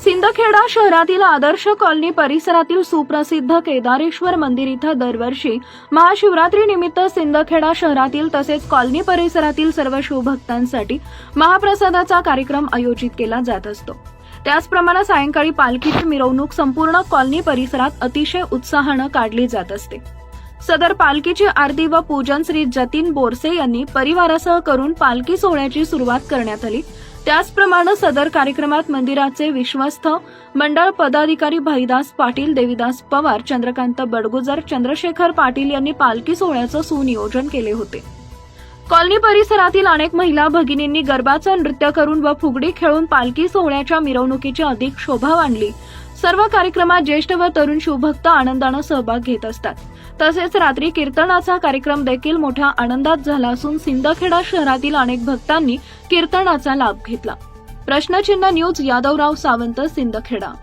सिंदखेडा शहरातील आदर्श कॉलनी परिसरातील सुप्रसिद्ध केदारेश्वर मंदिर इथं दरवर्षी महाशिवरात्री निमित्त सिंदखेडा शहरातील तसेच कॉलनी परिसरातील सर्व शिवभक्तांसाठी महाप्रसादाचा कार्यक्रम आयोजित केला जात असतो। त्याचप्रमाणे सायंकाळी पालखीची मिरवणूक संपूर्ण कॉलनी परिसरात अतिशय उत्साहाने काढली जात असते। सदर पालखीची आरती व पूजन श्री जतीन बोरसे यांनी परिवारासह करून पालखी सोहळ्याची सुरुवात करण्यात आली। त्याचप्रमाणे सदर कार्यक्रमात मंदिराचे विश्वस्त मंडळ पदाधिकारी भाईदास पाटील, देवीदास पवार, चंद्रकांत बडगुजर, चंद्रशेखर पाटील यांनी पालखी सोहळ्याचं सुनियोजन केले होते। कॉलनी परिसरातील अनेक महिला भगिनींनी गरबाचं नृत्य करून व फुगडी खेळून पालखी सोहळ्याच्या मिरवणुकीची अधिक शोभा आणली। सर्व कार्यक्रमात ज्येष्ठ व तरुण शिवभक्त आनंदाने सहभाग घेत असतात। तसेच रात्री कीर्तनाचा कार्यक्रम देखील मोठ्या आनंदात झाला असून सिंदखेडा शहरातील अनेक भक्तांनी कीर्तनाचा लाभ घेतला। प्रश्नचिन्ह न्यूज, यादवराव सावंत, सिंदखेडा।